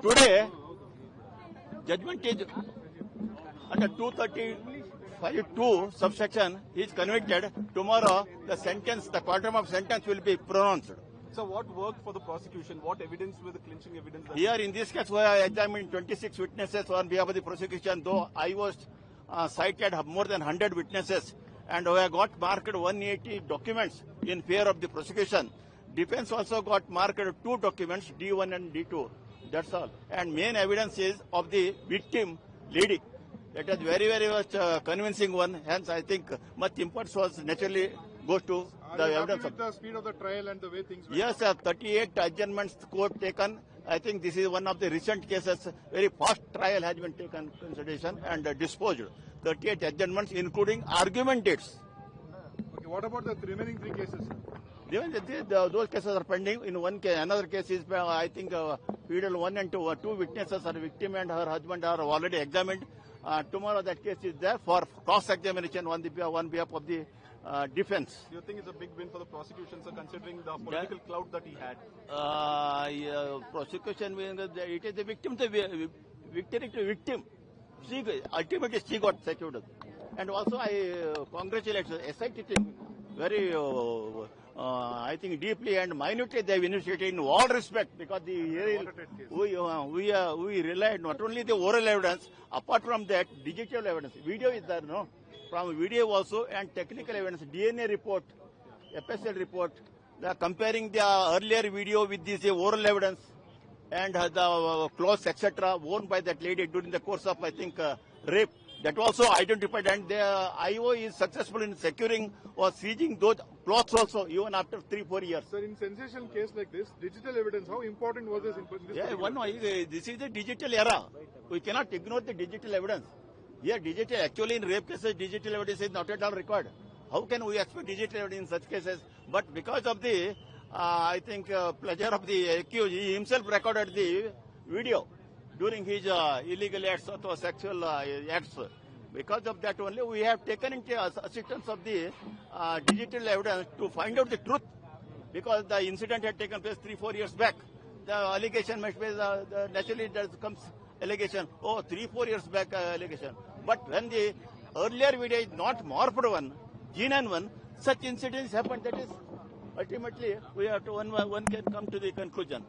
Today, judgment is under 235(2) subsection. He is convicted. Tomorrow, the sentence, the quantum of sentence will be pronounced. So what worked for the prosecution? What evidence were the clinching evidence? Here, in this case, we have examined 26 witnesses on behalf of the prosecution, though I was cited more than 100 witnesses, and we have got marked 180 documents in favor of the prosecution. Defense also got marked 2 documents, D1 and D2. That's all. And main evidence is of the victim, lady. That is very, very much convincing one. Hence, I think much importance was naturally goes to the evidence. With the speed of the trial and the way things went? Yes, 38 adjournments court taken. I think this is one of the recent cases. Very fast trial has been taken consideration and disposed. 38 adjournments, including argument dates. Okay, what about the remaining 3 cases? Those cases are pending. In one case, another case is, I think, Fidel 1 and 2. 2 witnesses, are victim and her husband, are already examined. Tomorrow, that case is there for cross-examination on behalf of the defense. Do you think it's a big win for the prosecution, sir, considering the political clout that he had? Prosecution, it is the victim, victory to victim. Ultimately, she got secured. And also, I congratulate SIT team very, I think, deeply and minutely they have initiated in all respect, because we relied not only the oral evidence, apart from that, digital evidence. Video is there, no? From video also, and technical evidence, DNA report, FSL report, comparing the earlier video with this oral evidence, and the clothes, etc., worn by that lady during the course of, I think, rape. That also identified, and the IO is successful in securing or seizing those clothes also, even after 3-4 years. Sir, in sensational case like this, digital evidence, how important was this in this? Yeah, this is the digital era. We cannot ignore the digital evidence. Here, actually in rape cases, digital evidence is not at all required. How can we expect digital evidence in such cases? But because of the, I think, pleasure of the accused, he himself recorded the video during his illegal acts or sexual acts. Because of that only, we have taken into assistance of the digital evidence to find out the truth. Because the incident had taken place 3-4 years back. The allegation must be, naturally there comes allegation, 3-4 years back allegation. But when the earlier video is not morphed one, genuine one, such incidents happen. That is, ultimately, we have to, one can come to the conclusion.